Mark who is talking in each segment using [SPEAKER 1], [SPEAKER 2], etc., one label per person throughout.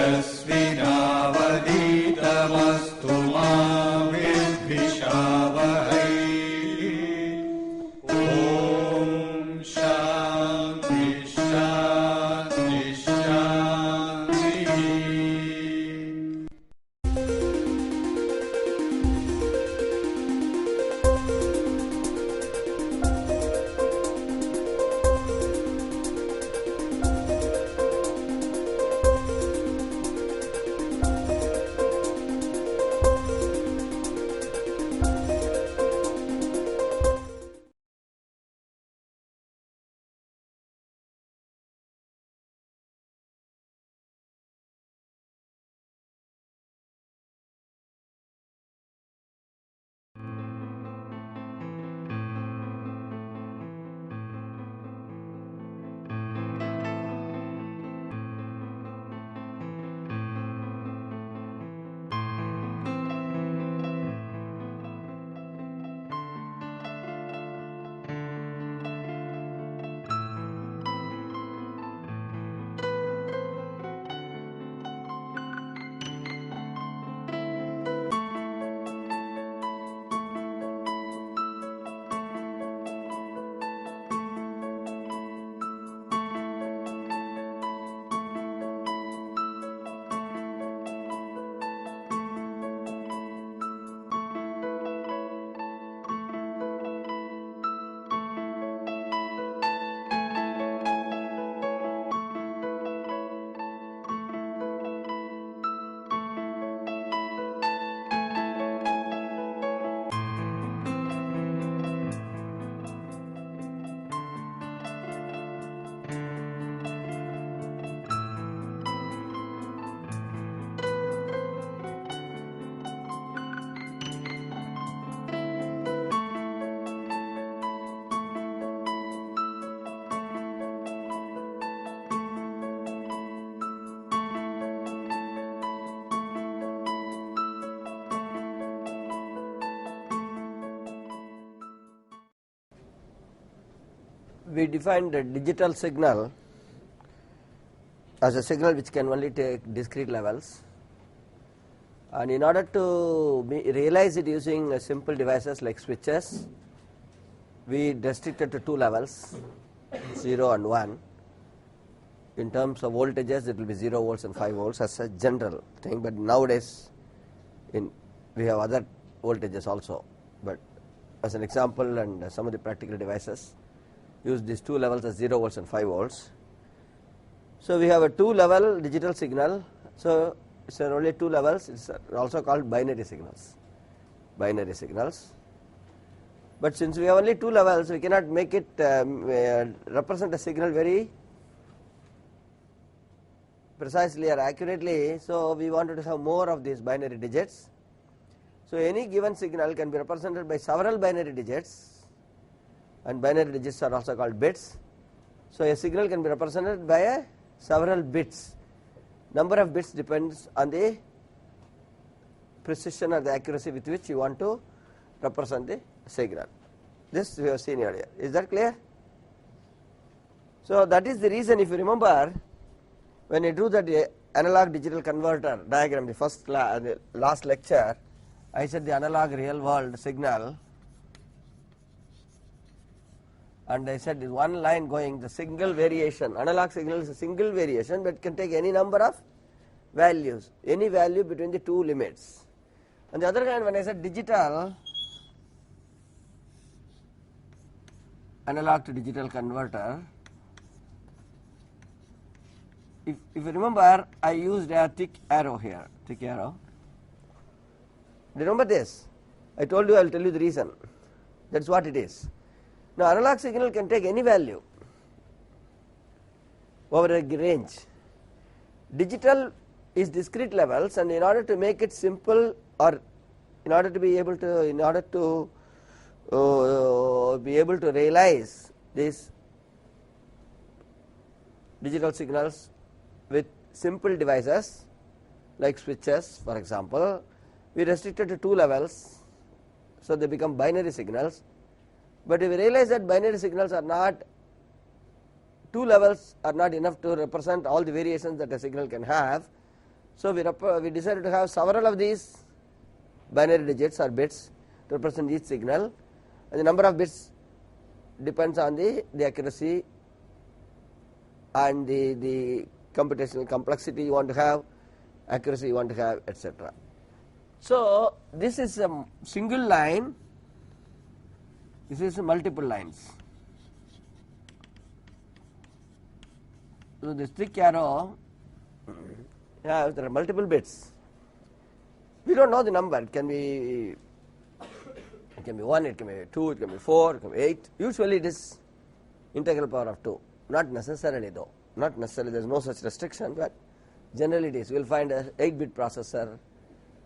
[SPEAKER 1] तेजस्विनावधीतमस्तु मा विद्विषावहै। ॐ शान्ति शान्ति शान्तिः।
[SPEAKER 2] We defined the digital signal as a signal which can only take discrete levels, and in order to realize it using simple devices like switches, we restricted to two levels, 0 and 1. In terms of voltages, it will be 0 volts and 5 volts as a general thing, but nowadays we have other voltages also, but as an example, and some of the practical devices use these two levels as 0 volts and 5 volts. So we have a two level digital signal. So it's only two levels. It's also called binary signals. But since we have only two levels, we cannot make it represent a signal very precisely or accurately. So we wanted to have more of these binary digits. So any given signal can be represented by several binary digits, and binary digits are also called bits. So a signal can be represented by several bits. Number of bits depends on the precision or the accuracy with which you want to represent the signal. This we have seen earlier. Is that clear? So that is the reason, if you remember, when you drew that analog digital converter diagram, the last lecture, I said the analog real world signal, and I said one line going, the single variation, analog signal is a single variation, but can take any number of values, any value between the two limits. On the other hand, when I said digital, analog to digital converter, if you remember, I used a thick arrow here, thick arrow. Remember this? I told you I will tell you the reason. That is what it is. Now analog signal can take any value over a range. Digital is discrete levels, and in order to make it simple, or in order to be able to realize these digital signals with simple devices like switches, for example, we restricted to two levels, so they become binary signals. But if we realize that binary signals are not, two levels are not enough to represent all the variations that a signal can have, So we decided to have several of these binary digits or bits to represent each signal, and the number of bits depends on the accuracy and the computational complexity you want to have, accuracy you want to have, etc. So this is a single line, this is multiple lines. So this thick arrow, there are multiple bits. We don't know the number. It can be 1, it can be 2, it can be 4, it can be 8. Usually it is integral power of 2. Not necessarily though. Not necessarily. There is no such restriction, but generally it is. You will find a 8-bit processor.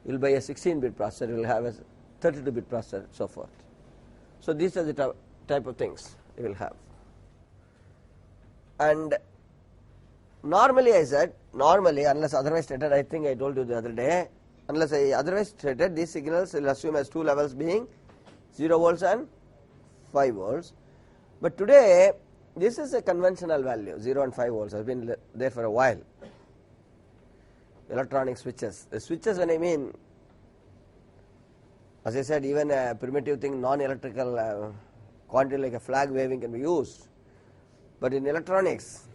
[SPEAKER 2] You will buy a 16-bit processor. You will have a 32-bit processor, so forth. So these are the type of things you will have. And normally, I said, unless otherwise stated, I think I told you the other day, unless I otherwise stated, these signals will assume as two levels being 0 volts and 5 volts. But today, this is a conventional value, 0 and 5 volts, has been there for a while. Electronic switches. The switches, when I mean, as I said, even a primitive thing, non-electrical quantity like a flag waving can be used. But in electronics,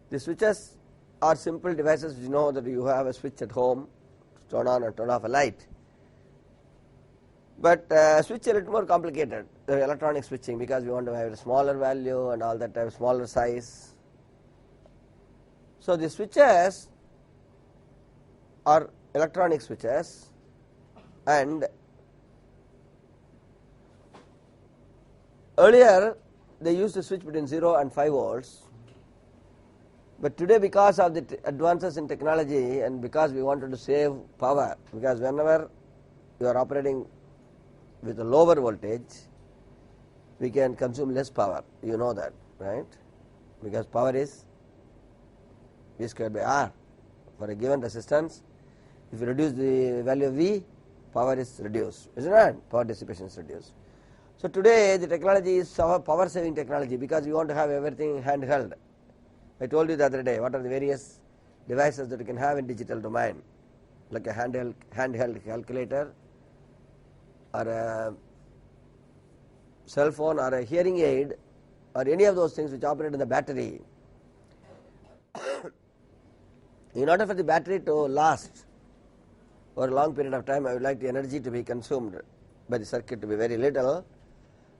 [SPEAKER 2] the switches are simple devices. You know that you have a switch at home to turn on and turn off a light. But switch is a little more complicated, the electronic switching, because we want to have a smaller value and all that type, smaller size. So the switches are electronic switches, and earlier they used to switch between 0 and 5 volts. But today, because of the advances in technology and because we wanted to save power, because whenever you are operating with a lower voltage, we can consume less power. You know that, right? Because power is V squared by R. For a given resistance, if you reduce the value of V, power is reduced, isn't it? Power dissipation is reduced. So today, the technology is power saving technology because we want to have everything handheld. I told you the other day what are the various devices that you can have in digital domain, like a handheld calculator, or a cell phone, or a hearing aid, or any of those things which operate in the battery. In order for the battery to last for a long period of time, I would like the energy to be consumed by the circuit to be very little,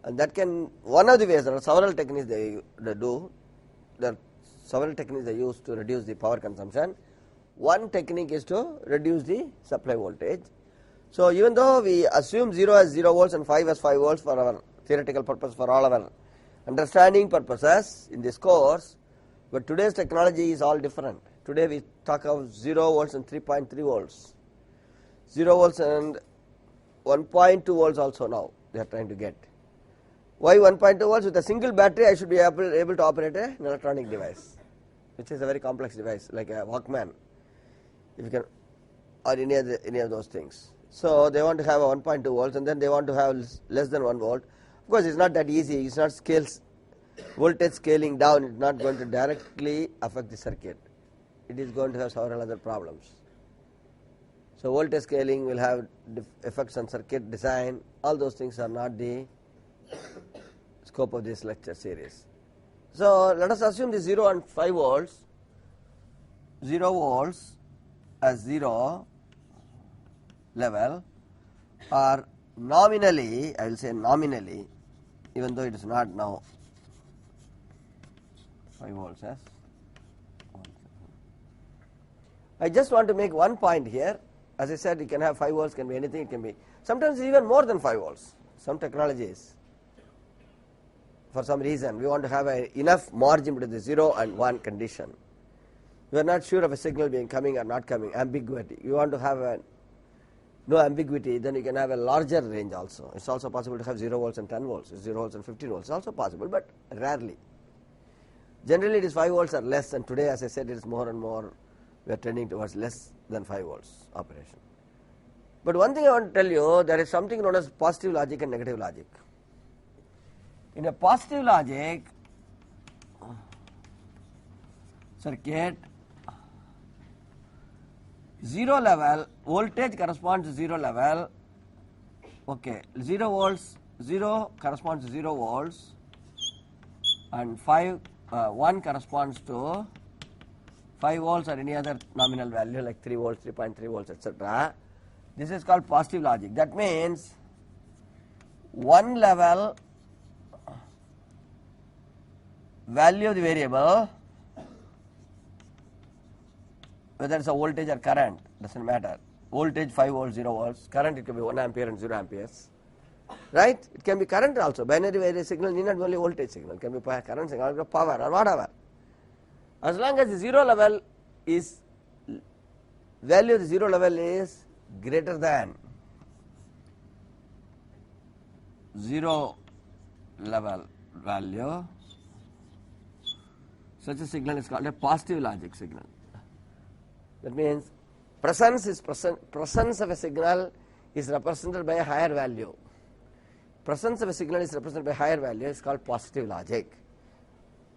[SPEAKER 2] and that can, one of the ways, there are several techniques they do, there are several techniques they use to reduce the power consumption. One technique is to reduce the supply voltage. So even though we assume 0 as 0 volts and 5 as 5 volts for our theoretical purpose, for all our understanding purposes in this course, but today's technology is all different. Today we talk of 0 volts and 3.3 volts, 0 volts and 1.2 volts also now they are trying to get. Why 1.2 volts? With a single battery I should be able to operate an electronic device, which is a very complex device like a Walkman, if you can, or any of those things. So they want to have a 1.2 volts, and then they want to have less than 1 volt. Of course, it's not that easy. It's not voltage scaling down. It's not going to directly affect the circuit. It is going to have several other problems. So voltage scaling will have effects on circuit design. All those things are not the scope of this lecture series. So let us assume the 0 and 5 volts, 0 volts as 0 level, or nominally, I will say nominally, even though it is not now, 5 volts as 1. I just want to make one point here. As I said, you can have 5 volts, can be anything, it can be sometimes even more than 5 volts. Some technologies, for some reason, we want to have enough margin between the 0 and 1 condition. We are not sure of a signal being coming or not coming, ambiguity. You want to have no ambiguity, then you can have a larger range also. It's also possible to have 0 volts and 10 volts, 0 volts and 15 volts. It's also possible, but rarely. Generally, it is 5 volts or less, and today, as I said, it is more and more, we are trending towards less than 5 volts operation. But one thing I want to tell you, there is something known as positive logic and negative logic. In a positive logic circuit, 0 level, voltage corresponds to 0 level. Okay, 0 volts, 0 corresponds to 0 volts, and 1 corresponds to 5 volts or any other nominal value like 3 volts, 3.3 volts, etc. This is called positive logic. That means one level value of the variable, whether it's a voltage or current, doesn't matter. Voltage 5 volts, 0 volts, current it can be 1 ampere and 0 amperes, right? It can be current also. Binary variable signal need not be only voltage signal, it can be current signal or power or whatever. As long as the 0 level is, value of the 0 level is greater than 0 level value, such a signal is called a positive logic signal. That means presence of a signal is represented by a higher value. Presence of a signal is represented by higher value is called positive logic.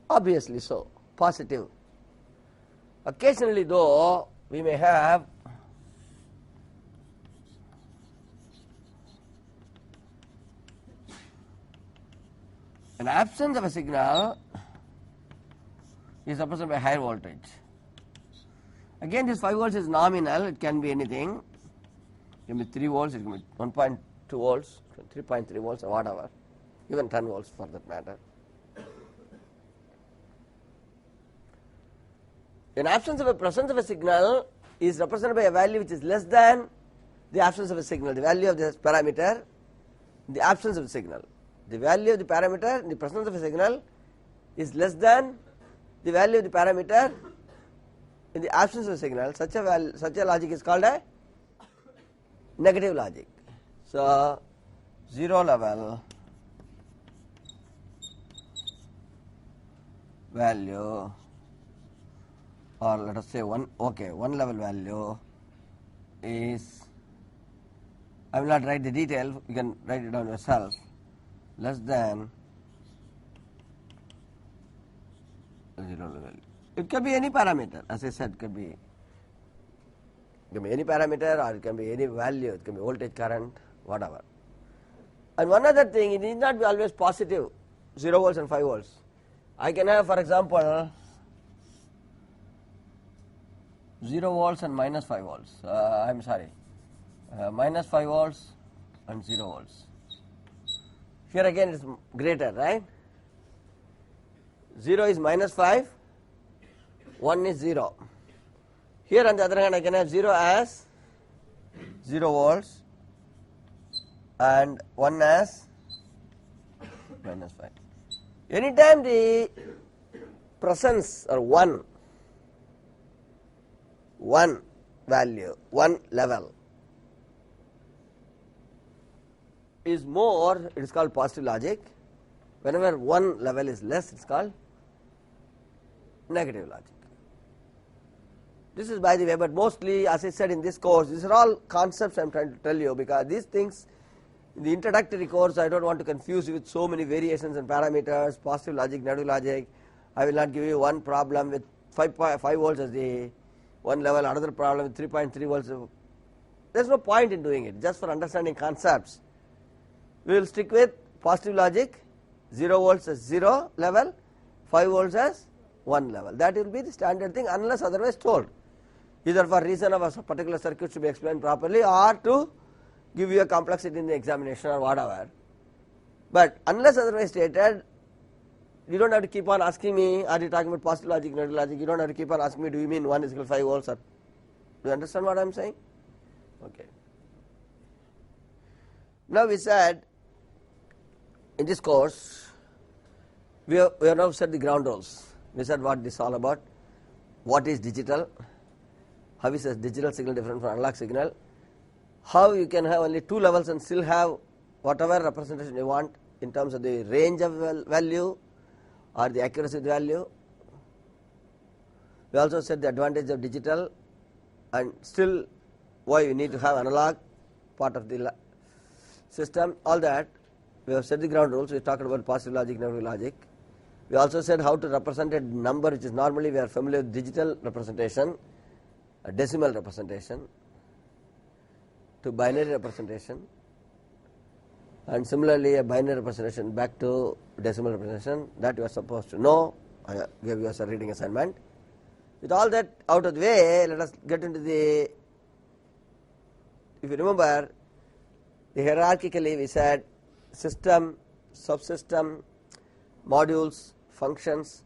[SPEAKER 2] Obviously so, positive. Occasionally though, we may have an absence of a signal is represented by higher voltage. Again, this 5 volts is nominal, it can be anything. It can be 3 volts, it can be 1.2 volts, 3.3 volts or whatever, even 10 volts for that matter. In absence of a presence of a signal is represented by a value which is less than the absence of a signal, the value of this parameter, the absence of the signal. The value of the parameter in the presence of a signal is less than the value of the parameter in the absence of a signal. Such a logic is called a negative logic. So 0 level value, or let us say one level value is, I will not write the detail, you can write it down yourself, less than 0 level. It can be any parameter, as I said, it can be any parameter or it can be any value, it can be voltage, current, whatever. And one other thing, it need not be always positive, 0 volts and 5 volts. I can have, for example, 0 volts and minus 5 volts. Minus 5 volts and 0 volts. Here again it is greater, right? 0 is minus 5, 1 is 0. Here on the other hand I can have 0 as 0 volts and 1 as minus 5. Anytime the presence or one value, one level is more, it is called positive logic. Whenever one level is less, it is called negative logic. This is by the way, but mostly, as I said in this course, these are all concepts I am trying to tell you, because these things in the introductory course I don't want to confuse you with so many variations and parameters, positive logic, negative logic. I will not give you one problem with 5 volts as the one level, another problem with 3.3 volts. There is no point in doing it, just for understanding concepts. We will stick with positive logic, 0 volts as 0 level, 5 volts as 1 level. That will be the standard thing unless otherwise told, either for reason of a particular circuit to be explained properly or to give you a complexity in the examination or whatever. But unless otherwise stated, you don't have to keep on asking me, are you talking about positive logic, negative logic? You don't have to keep on asking me, do you mean 1 is equal to 5 volts? Or, do you understand what I am saying? Okay. Now we said, in this course, we have now said the ground rules. We said what this is all about, what is digital, how is a digital signal different from analog signal, how you can have only 2 levels and still have whatever representation you want in terms of the range of value or the accuracy of the value. We also said the advantage of digital and still why you need to have analog part of the system, all that. We have said the ground rules, we talked about positive logic, negative logic. We also said how to represent a number which is normally we are familiar with digital representation, a decimal representation to binary representation, and similarly a binary representation back to decimal representation, that you are supposed to know. I gave you as a reading assignment. With all that out of the way, let us get into the, if you remember, the hierarchically we said system, subsystem, modules, functions,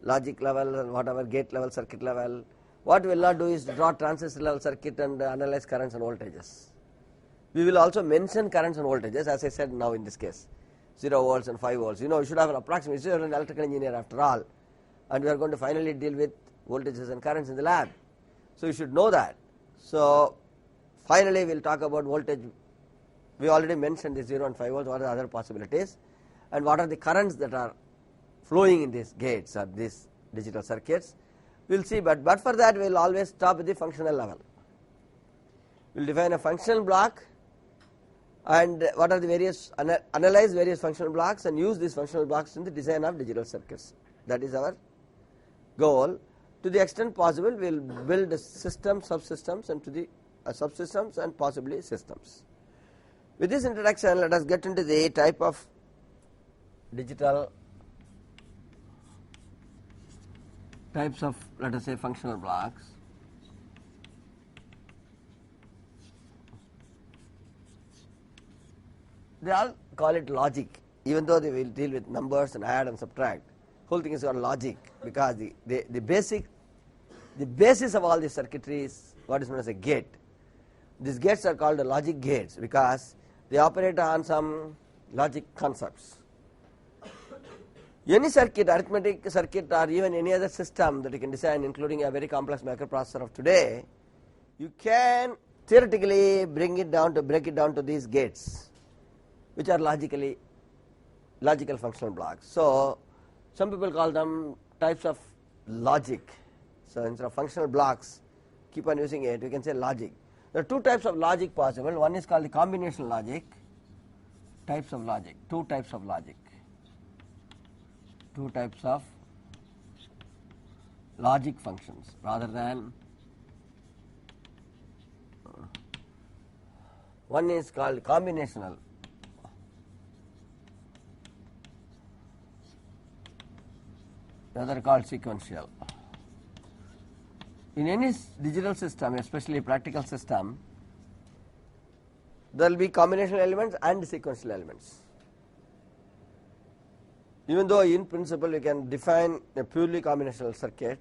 [SPEAKER 2] logic level, whatever, gate level, circuit level. What we will not do is draw transistor level circuit and analyze currents and voltages. We will also mention currents and voltages, as I said now in this case, 0 volts and 5 volts. You should have an approximation. You are an electrical engineer after all, and we are going to finally deal with voltages and currents in the lab. So you should know that. So finally we will talk about voltage. We already mentioned the 0 and 5 volts. What are the other possibilities, and what are the currents that are flowing in these gates or these digital circuits. We will see, but for that we will always stop at the functional level. We will define a functional block, and what are the various, analyze various functional blocks and use these functional blocks in the design of digital circuits. That is our goal. To the extent possible, we will build systems, subsystems, and to the subsystems and possibly systems. With this introduction, let us get into the type of digital types of, let us say, functional blocks. They all call it logic, even though they will deal with numbers and add and subtract. Whole thing is called logic, because the basis of all the circuitry is what is known as a gate. These gates are called the logic gates because they operate on some logic concepts. Any circuit, arithmetic circuit, or even any other system that you can design, including a very complex microprocessor of today, you can theoretically break it down to these gates, which are logical functional blocks. So some people call them types of logic. So instead of functional blocks, keep on using it, we can say logic. There are two types of logic possible. One is called the combinational logic. Types of logic. Two types of logic. Two types of logic functions rather than, one is called combinational. The other called sequential. In any digital system, especially practical system, there will be combinational elements and sequential elements. Even though in principle we can define a purely combinational circuit,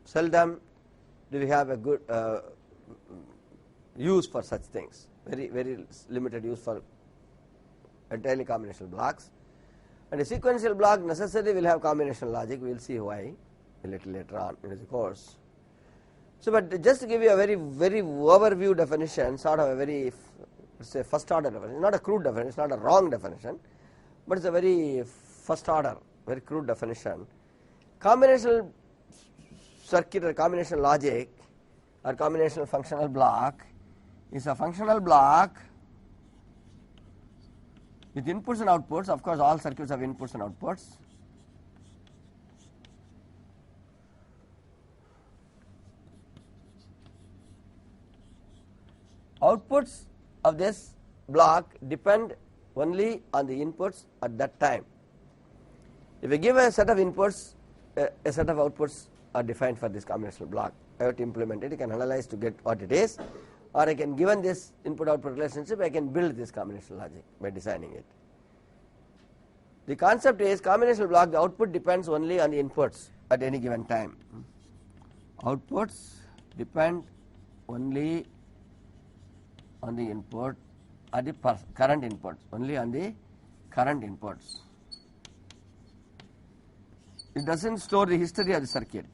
[SPEAKER 2] seldom do we have a good use for such things. Very limited use for entirely combinational blocks. And a sequential block necessarily will have combinational logic. We will see why a little later on in the course. So, but just to give you a very overview definition, sort of a very, say, first order definition, not a crude definition, it's not a wrong definition, but it's a very first order, very crude definition. Combinational circuit or combinational logic or combinational functional block is a functional block with inputs and outputs. Of course, all circuits have inputs and outputs. Outputs of this block depend only on the inputs at that time. If we give a set of inputs, a set of outputs are defined for this combinational block. I have to implement it. You can analyze to get what it is, or I can, given this input-output relationship, I can build this combinational logic by designing it. The concept is combinational block, the output depends only on the inputs at any given time. Outputs depend only on the input or the current inputs, only on the current inputs. It doesn't store the history of the circuit.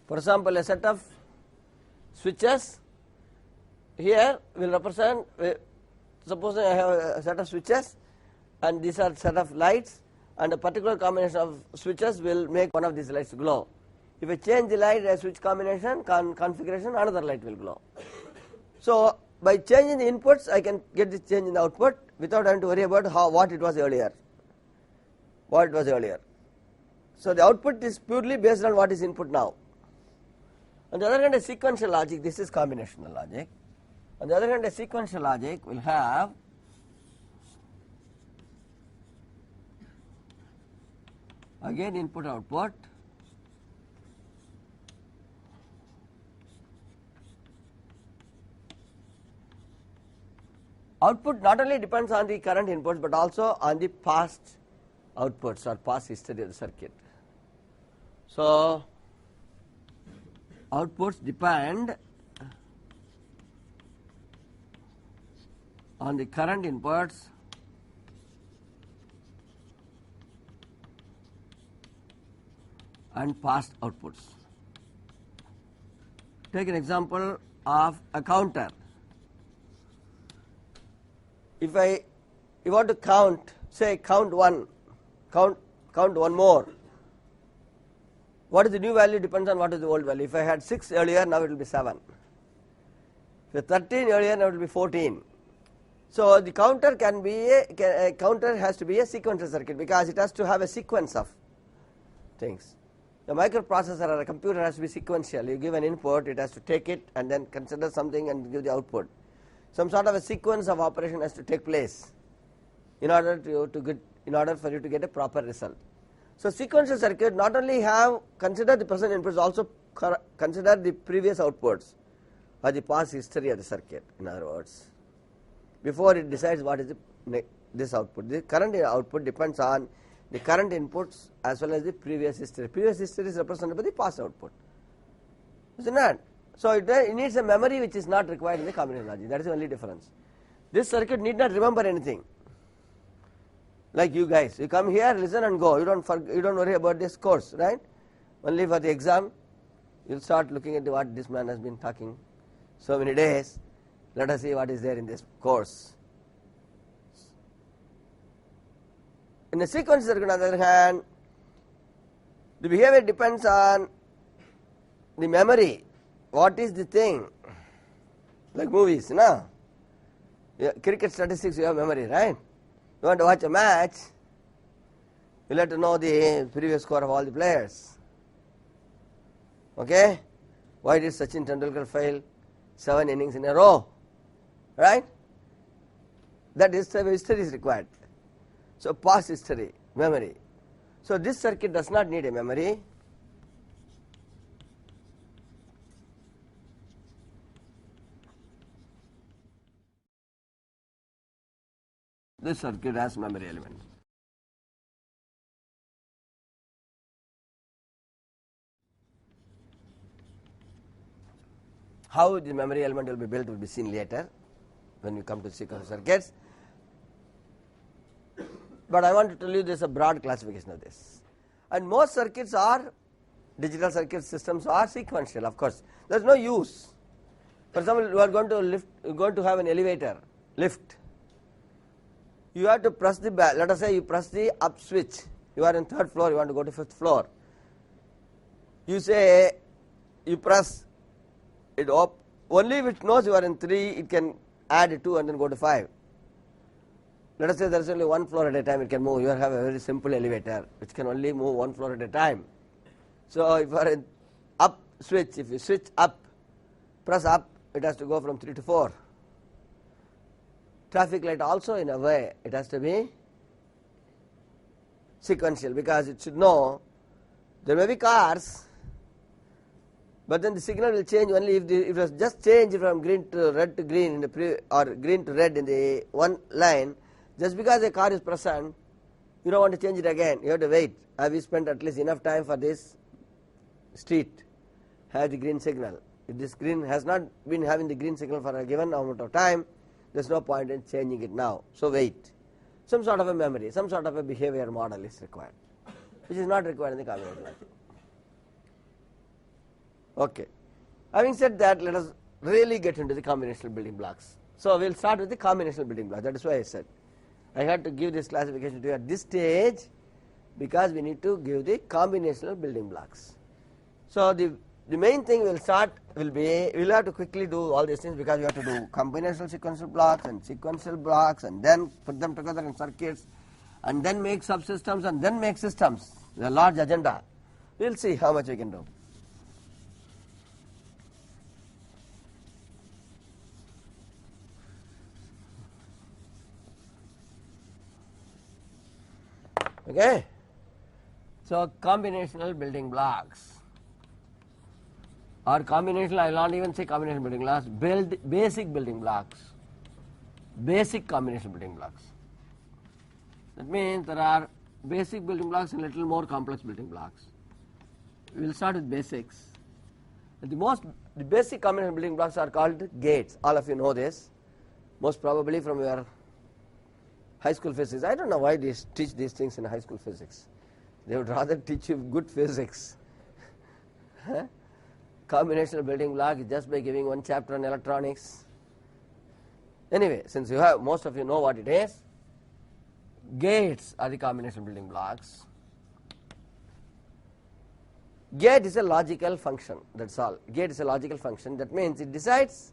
[SPEAKER 2] For example, a set of switches here will represent, supposing I have a set of switches and these are set of lights, and a particular combination of switches will make one of these lights glow. If I change the light switch combination configuration, another light will glow. So by changing the inputs, I can get this change in the output without having to worry about what it was earlier. what it was earlier. So the output is purely based on what is input now. On the other hand, a sequential logic, this is combinational logic. On the other hand, a sequential logic will have again input output, output not only depends on the current inputs but also on the past outputs or past history of the circuit. So outputs depend on the current inputs and past outputs. Take an example of a counter. If you want to count, say count one more, what is the new value depends on what is the old value. If I had 6 earlier, now it will be 7. If 13 earlier, now it will be 14. So the counter can be a counter has to be a sequential circuit because it has to have a sequence of things. The microprocessor or a computer has to be sequential. You give an input, it has to take it and then consider something and give the output. Some sort of a sequence of operation has to take place in order for you to get a proper result. So sequential circuit not only have consider the present inputs, also consider the previous outputs or the past history of the circuit. In other words, before it decides what is this output. The current output depends on the current inputs as well as the previous history. Previous history is represented by the past output. Is it not? So it needs a memory which is not required in the combinational logic. That is the only difference. This circuit need not remember anything. Like you guys, you come here, listen and go. You don't worry about this course, right? Only for the exam, you'll start looking at what this man has been talking so many days. Let us see what is there in this course. In the sequence circuit, on the other hand, the behavior depends on the memory. What is the thing? Like movies, no? Yeah, cricket statistics, you have memory, right? You want to watch a match, you have to know the previous score of all the players. Okay? Why did Sachin Tendulkar fail 7 innings in a row? Right? That history is required. So past history, memory. So this circuit does not need a memory. This circuit has memory elements. How the memory element will be built will be seen later when we come to sequence circuits. But I want to tell you this is a broad classification of this. And most circuits are, digital circuit systems are sequential, of course. There is no use. For example, you are going to have an elevator, lift. You have to press the, let us say you press the up switch. You are in 3rd floor, you want to go to 5th floor. You say, you press it up. Only if it knows you are in 3, it can add 2 and then go to 5. Let us say there is only 1 floor at a time it can move. You have a very simple elevator which can only move 1 floor at a time. So if you are in up switch, if you switch up, press up, it has to go from 3 to 4. Traffic light also, in a way, it has to be sequential because it should know there may be cars, but then the signal will change only if it was just changed from green to red to green in the or green to red in the one line. Just because a car is present, you don't want to change it again. You have to wait. Have you spent at least enough time for this street have the green signal? If this green has not been having the green signal for a given amount of time, there is no point in changing it now. So wait. Some sort of a memory, some sort of a behavior model is required, which is not required in the combinational logic. Okay. Having said that, let us really get into the combinational building blocks. So we will start with the combinational building blocks. That is why I said I had to give this classification to you at this stage because we need to give the combinational building blocks. So the main thing we'll start will be, we'll have to quickly do all these things because we have to do combinational sequential blocks and then put them together in circuits and then make subsystems and then make systems. The large agenda. We will see how much we can do. Okay. So combinational building blocks, or combinational, I will not even say combinational building blocks, basic building blocks, basic combinational building blocks. That means there are basic building blocks and little more complex building blocks. We will start with basics. The basic combinational building blocks are called gates. All of you know this, most probably from your high school physics. I don't know why they teach these things in high school physics. They would rather teach you good physics. Combinational building block is just by giving one chapter on electronics. Anyway, since you have, most of you know what it is, gates are the combinational building blocks. Gate is a logical function, that's all. Gate is a logical function. That means it decides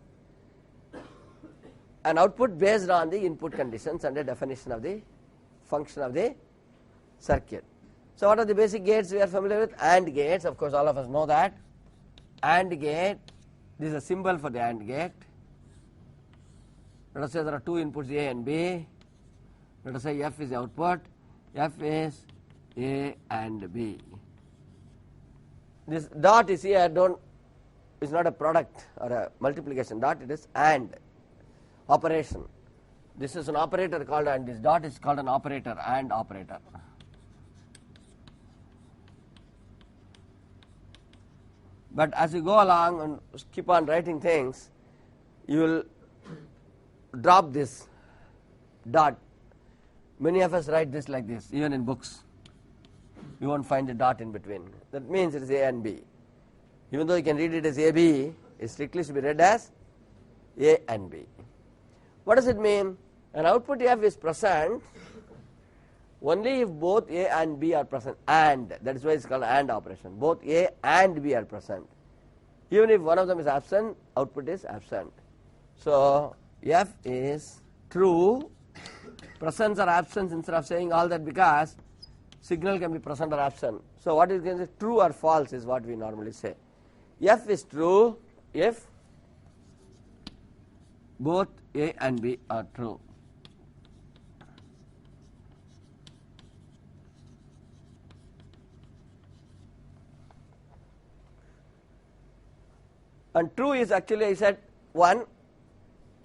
[SPEAKER 2] an output based on the input conditions and the definition of the function of the circuit. So what are the basic gates we are familiar with? AND gates, of course all of us know that. AND gate, this is a symbol for the AND gate. Let us say there are two inputs A and B. Let us say F is the output, F is A and B. This dot is here, is not a product or a multiplication dot, it is AND operation. This is an operator called, and this dot is called an operator, AND operator. But as you go along and keep on writing things, you will drop this dot. Many of us write this like this, even in books. You won't find a dot in between. That means it is A and B. Even though you can read it as AB, it strictly should be read as A and B. What does it mean? An output F is present only if both A and B are present, and that is why it's called AND operation. Both A and B are present. Even if one of them is absent, output is absent. So F is true. Presence or absence, instead of saying all that, because signal can be present or absent. So what is going to say, true or false is what we normally say. F is true if both A and B are true. And true is actually, I said 1,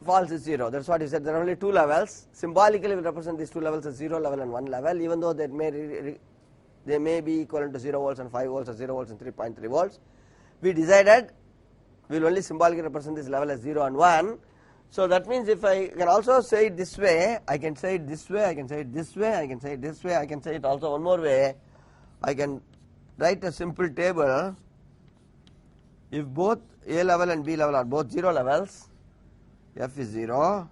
[SPEAKER 2] false is 0. That's what he said. There are only two levels. Symbolically we represent these two levels as 0 level and 1 level, even though they may be equivalent to 0 volts and 5 volts or 0 volts and 3.3 volts. We decided we will only symbolically represent this level as 0 and 1. So that means if I can also say it this way, I can say it this way, I can say it this way, I can say it this way, I can say it also one more way. I can write a simple table. If both A level and B level are both 0 levels, F is 0.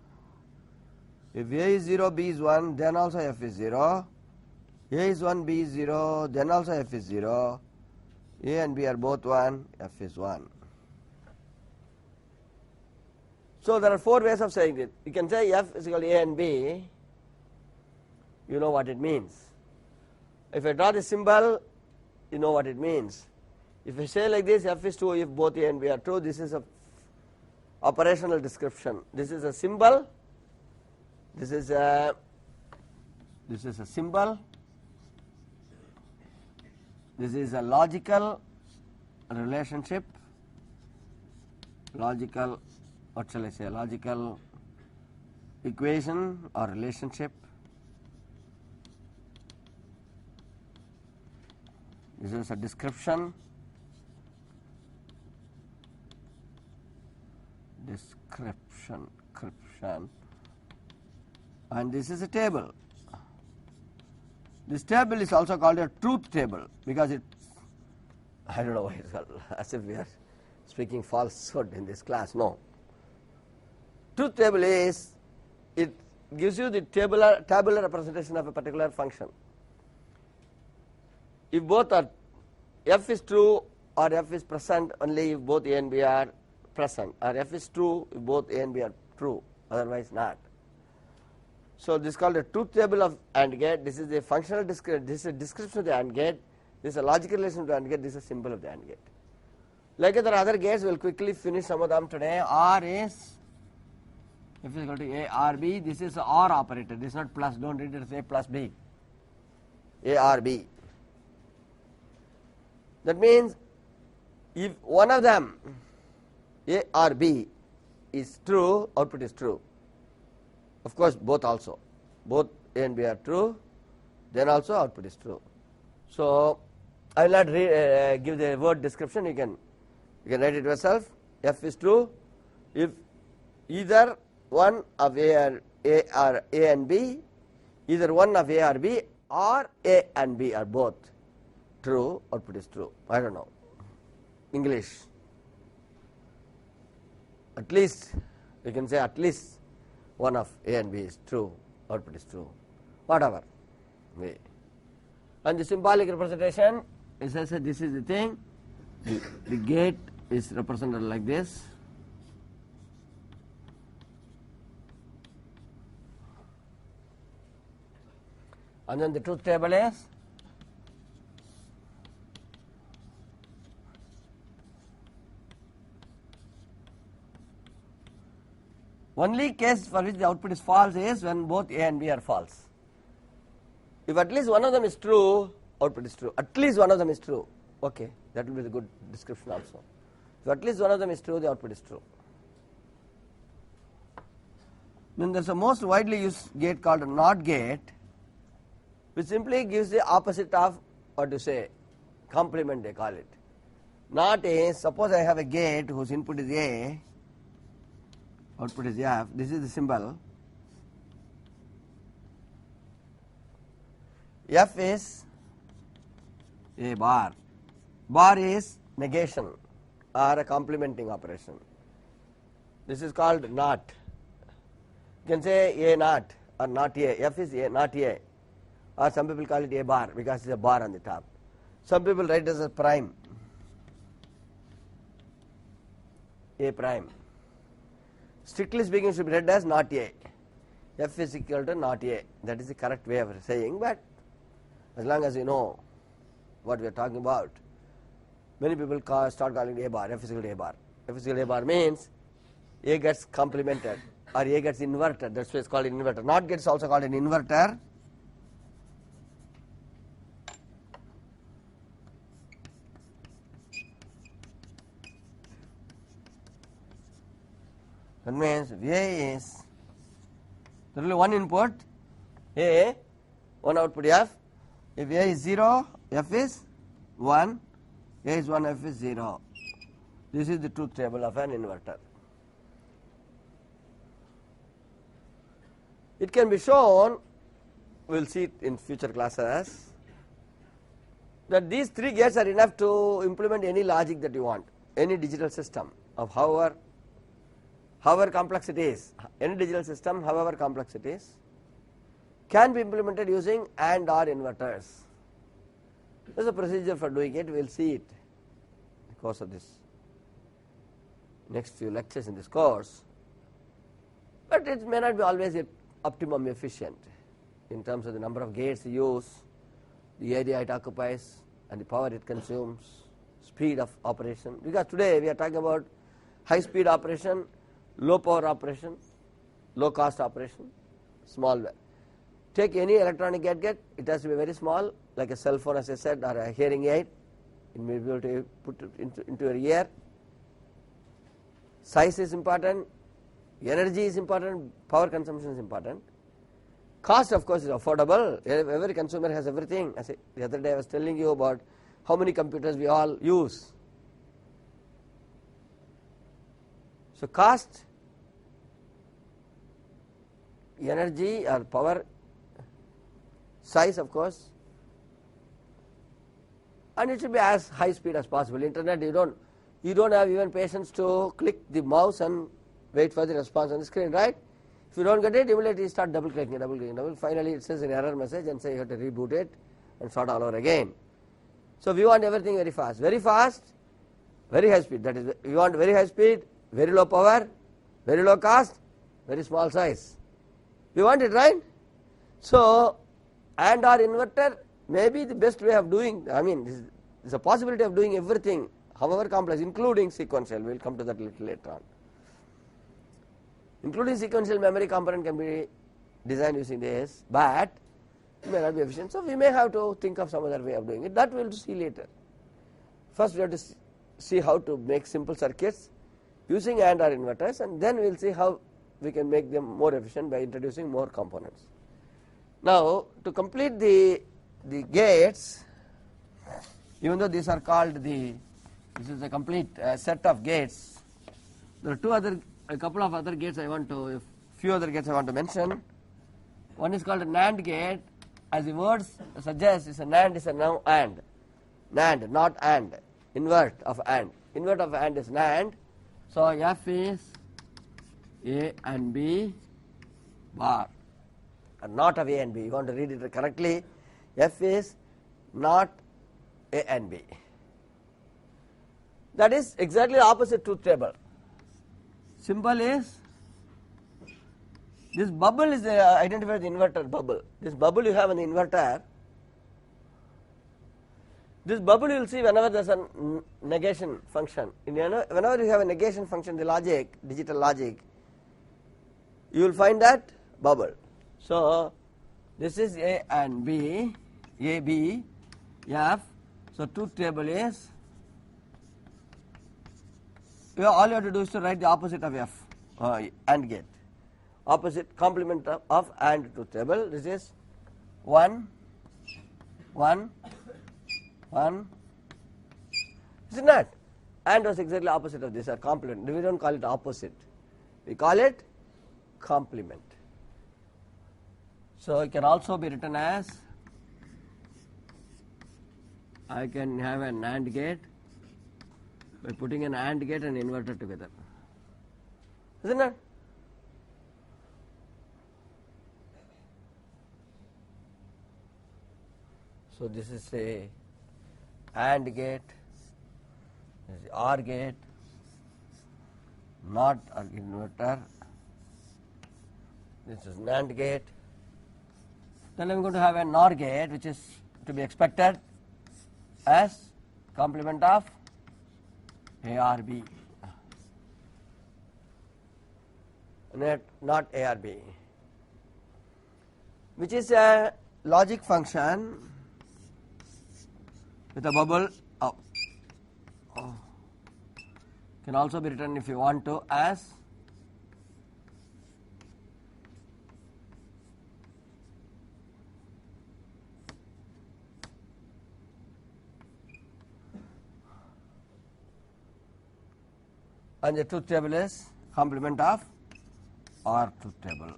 [SPEAKER 2] If A is 0, B is 1, then also F is 0. A is 1, B is 0, then also F is 0. A and B are both 1, F is 1. So there are four ways of saying it. You can say F is equal to A and B. You know what it means. If I draw the symbol, you know what it means. If I say like this, F is true if both A and B are true, this is a operational description. This is a symbol. This is a symbol. This is a logical relationship. Logical, what shall I say? Logical equation or relationship. This is a description. Description, and this is a table. This table is also called a truth table because it, I don't know why it's called, as if we are speaking falsehood in this class. No. Truth table is, it gives you the tabular representation of a particular function. If both are, F is true or F is present only if both A and B are present, or F is true if both A and B are true, otherwise not. So this is called a truth table of AND gate. This is a functional description. This is a description of the AND gate. This is a logical relation of the AND gate. This is a symbol of the AND gate. Like other gates, we will quickly finish some of them today. R is F is equal to A R B. This is a OR operator. This is not plus. Don't read it as A plus B. A R B. That means if one of them A or B is true, output is true. Of course, both also. Both A and B are true, then also output is true. So I will not give the word description. You can write it yourself. F is true if either one of A and B, either one of A or B, or A and B are both true, output is true. I don't know. English. At least, we can say at least one of A and B is true, output is true. Whatever. And the symbolic representation is, I said, this is the thing. The gate is represented like this. And then the truth table is only case for which the output is false is when both A and B are false. If at least one of them is true, output is true. At least one of them is true. Okay, that will be the good description also. If at least one of them is true, the output is true. Then there is a most widely used gate called a NOT gate, which simply gives the opposite of what to say, complement they call it. NOT is, suppose I have a gate whose input is A, output is F, this is the symbol. F is A bar. Bar is negation or a complementing operation. This is called NOT. You can say A not or not A. F is A, not A. Or some people call it A bar because it is a bar on the top. Some people write it as a prime. A prime. Strictly speaking, it should be read as not A. F is equal to not A. That is the correct way of saying, but as long as you know what we are talking about, many people start calling it A bar. F is equal to A bar. F is equal to A bar means A gets complemented or A gets inverted. That's why it's called an inverter. Not gets also called an inverter. That means if A is, there is only one input A, one output F. If A is 0, F is 1, A is 1, F is 0. This is the truth table of an inverter. It can be shown, we will see it in future classes, that these three gates are enough to implement any logic that you want, any digital system of however complex it is. Any digital system, however complex it is, can be implemented using AND OR inverters. There is a procedure for doing it. We will see it in the course of this next few lectures in this course. But it may not be always optimum efficient in terms of the number of gates you use, the area it occupies, and the power it consumes, speed of operation. Because today we are talking about high speed operation, low power operation, low cost operation, small. Take any electronic gadget, it has to be very small, like a cell phone as I said, or a hearing aid. You may be able to put it into your ear. Size is important, energy is important, power consumption is important. Cost of course is affordable. Every consumer has everything. As the other day I was telling you about how many computers we all use. So cost, energy or power, size of course, and it should be as high speed as possible. Internet, you don't have even patience to click the mouse and wait for the response on the screen, right? If you don't get it, immediately start double clicking. Finally it says an error message and say you have to reboot it and start all over again. So we want everything very fast, very high speed. That is, we want very high speed, very low power, very low cost, very small size. We want it, right? So, AND OR inverter may be the best way of doing, I mean there is a possibility of doing everything however complex, including sequential. We will come to that a little later on. Including sequential memory component can be designed using this, but it may not be efficient. So, we may have to think of some other way of doing it, that we will see later. First we have to see how to make simple circuits using AND OR inverters, and then we will see how we can make them more efficient by introducing more components. Now, to complete the gates, even though these are called this is a complete set of gates, there are a couple of other gates I want to, a few other gates I want to mention. One is called a NAND gate, as the words suggest, is a NAND is a now AND, NAND not AND, invert of AND is NAND. So, F is A and B bar, and not of A and B. You want to read it correctly. F is not A and B. That is exactly opposite truth table. Symbol is, this bubble is identified as the inverter bubble. This bubble you have in the inverter. This bubble you will see whenever there is a negation function. Whenever you have a negation function, the logic, digital logic, you will find that bubble. So, this is A and B, A, B, F. So, truth table is, all you have to do is to write the opposite of F, AND gate. Opposite complement of AND truth table. This is 1, 1, 1. Is it not? AND was exactly opposite of this, or complement. We don't call it opposite, we call it complement. So, it can also be written as, I can have an AND gate by putting an AND gate and inverter together, isn't it? So, this is a AND gate, this is OR gate, not an inverter, this is NAND gate. Then I am going to have a NOR gate, which is to be expected as complement of ARB, not ARB, which is a logic function with a bubble up. Can also be written, if you want to, as and the truth table is complement of OR truth table.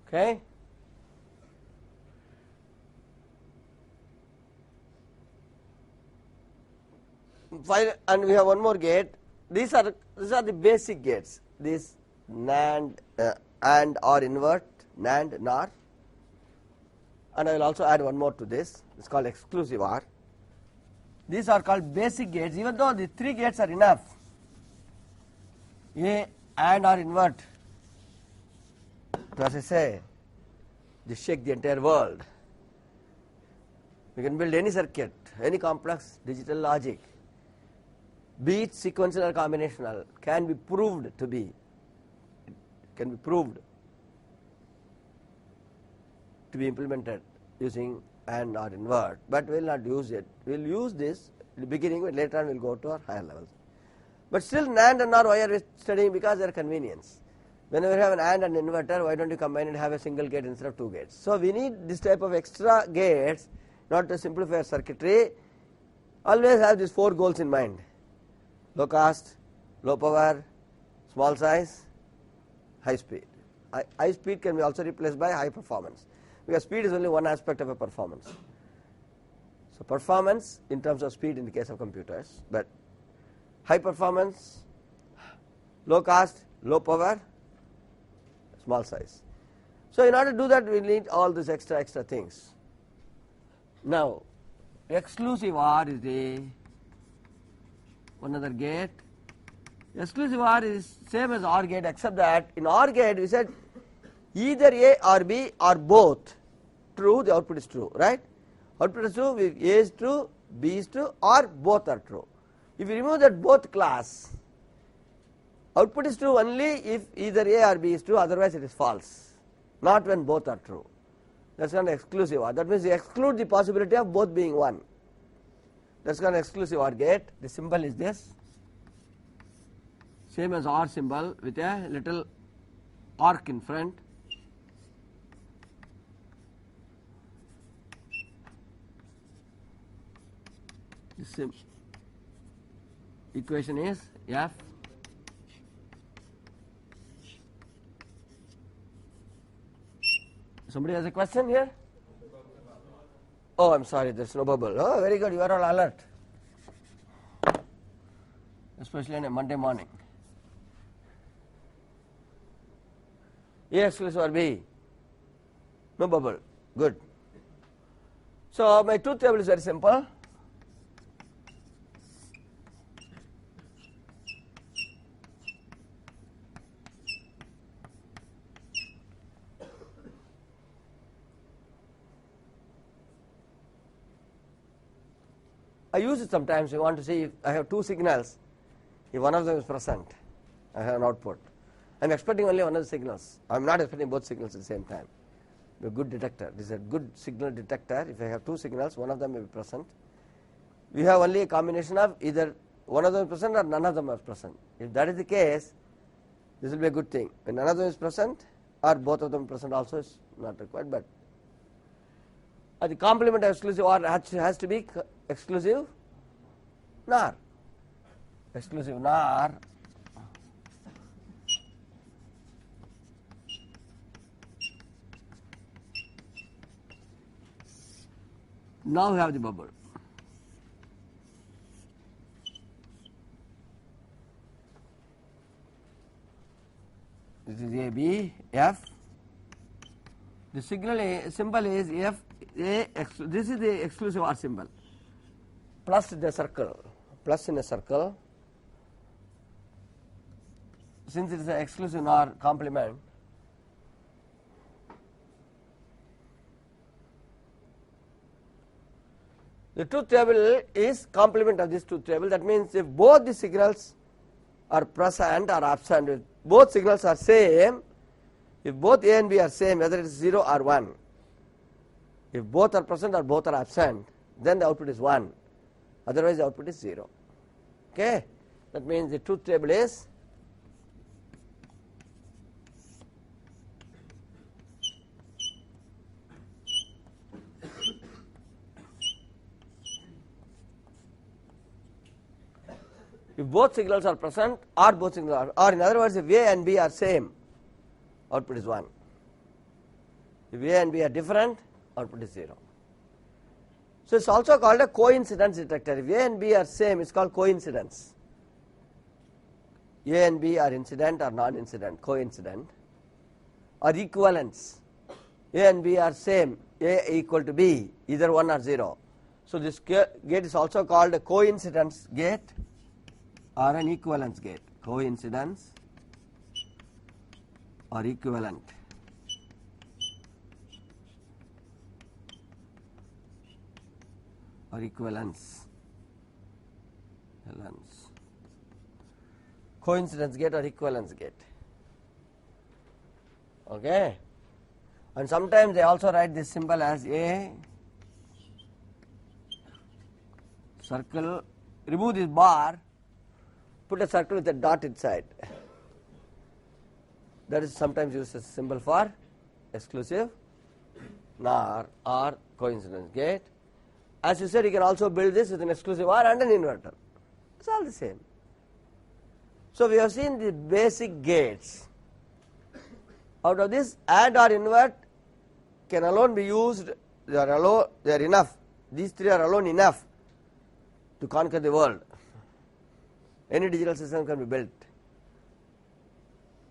[SPEAKER 2] Okay. And we have one more gate. These are the basic gates. These NAND AND OR invert, NAND NOR, and I will also add one more to this. It's called exclusive OR. These are called basic gates. Even though the three gates are enough, A AND OR invert, as I say, they shake the entire world. We can build any circuit, any complex digital logic, be it sequential or combinational, can be proved to be implemented using AND OR invert, but we will not use it. We will use this in the beginning, but later on we will go to our higher levels. But still NAND and NOR, why are we studying? Because they are convenience. Whenever you have an AND and inverter, why don't you combine and have a single gate instead of two gates? So, we need this type of extra gates not to simplify our circuitry. Always have these four goals in mind: low cost, low power, small size, high speed. High speed can be also replaced by high performance, because speed is only one aspect of a performance. So, performance in terms of speed in the case of computers, but high performance, low cost, low power, small size. So, in order to do that, we need all these extra things. Now, exclusive OR is one other gate. Exclusive OR is same as OR gate, except that in OR gate we said either A or B or both true, the output is true, right? Output is true, if A is true, B is true, or both are true. If you remove that both class, output is true only if either A or B is true, otherwise it is false, not when both are true. That's called exclusive OR. That means you exclude the possibility of both being one. That's called exclusive OR gate. The symbol is this, same as OR symbol with a little arc in front. This equation is F Somebody has a question here? Oh, I'm sorry, there's no bubble. Oh, very good, you are all alert, especially on a Monday morning. A exclusive or B? No bubble. Good. So my truth table is very simple. I use it sometimes. I want to see if I have two signals. If one of them is present, I have an output. I am expecting only one of the signals. I am not expecting both signals at the same time. A good detector. This is a good signal detector. If I have two signals, one of them may be present. We have only a combination of either one of them is present or none of them is present. If that is the case, this will be a good thing. When none of them is present or both of them present also is not required. But the complement of exclusive OR has to be exclusive NOR. Exclusive NOR now we have the bubble. This is A, B, F. The symbol is F, A, this is the exclusive OR symbol. Plus in a circle, plus in a circle. Since it is an exclusive NOR complement, the truth table is complement of this truth table. That means if both the signals are present or absent, if both signals are same, if both A and B are same, whether it is 0 or 1, if both are present or both are absent, then the output is 1. Otherwise the output is 0. Okay? That means the truth table is if both signals are present or both signals are, or in other words if A and B are same, output is 1. If A and B are different, output is 0. So it's also called a coincidence detector. If A and B are same, it's called coincidence. A and B are incident or non-incident, coincident, or equivalence. A and B are same, A equal to B, either 1 or 0. So this gate is also called a coincidence gate or an equivalence gate. Coincidence or equivalent. Or equivalence. Coincidence gate or equivalence gate. Okay? And sometimes they also write this symbol as A circle. Remove this bar, put a circle with a dot inside. That is sometimes used as a symbol for exclusive NOR or coincidence gate. As you said, you can also build this with an exclusive OR and an inverter. It's all the same. So we have seen the basic gates. Out of this, add or invert can alone be used. They are enough. These three are alone enough to conquer the world. Any digital system can be built.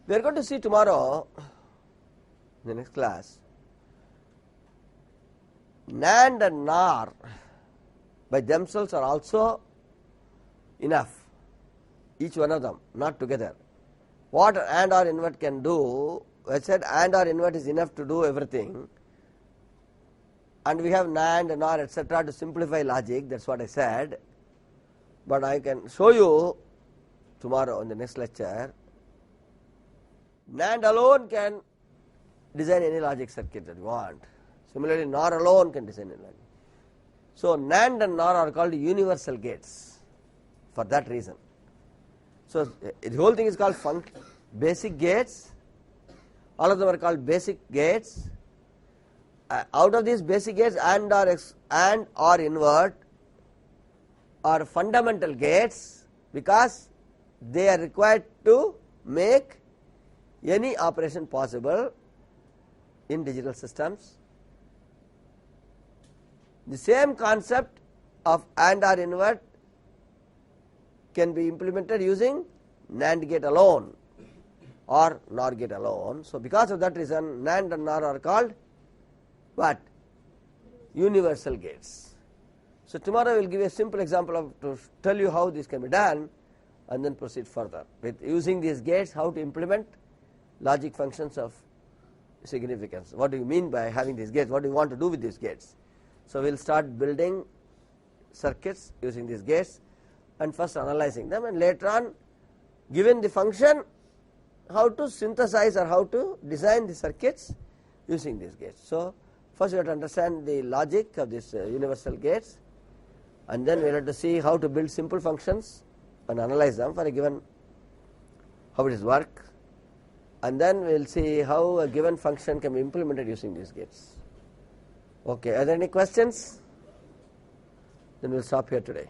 [SPEAKER 2] We are going to see tomorrow, in the next class, NAND and NOR by themselves are also enough, each one of them, not together. What AND OR invert can do, I said AND OR invert is enough to do everything, and we have NAND, NOR, etc. to simplify logic, that is what I said. But I can show you tomorrow in the next lecture. NAND alone can design any logic circuit that you want. Similarly, NOR alone can design any logic. So NAND and NOR are called universal gates for that reason. So the whole thing is called basic gates. All of them are called basic gates. Out of these basic gates, AND OR invert are fundamental gates because they are required to make any operation possible in digital systems. The same concept of AND OR invert can be implemented using NAND gate alone or NOR gate alone. So because of that reason, NAND and NOR are called what? Universal gates. So tomorrow we will give a simple example to tell you how this can be done, and then proceed further with using these gates, how to implement logic functions of significance. What do you mean by having these gates? What do you want to do with these gates? So we will start building circuits using these gates, and first analyzing them, and later on, given the function, how to synthesize or how to design the circuits using these gates. So first we have to understand the logic of these universal gates, and then we have to see how to build simple functions and analyze them for a given, how it is work, and then we will see how a given function can be implemented using these gates. Okay, are there any questions? Then we will stop here today.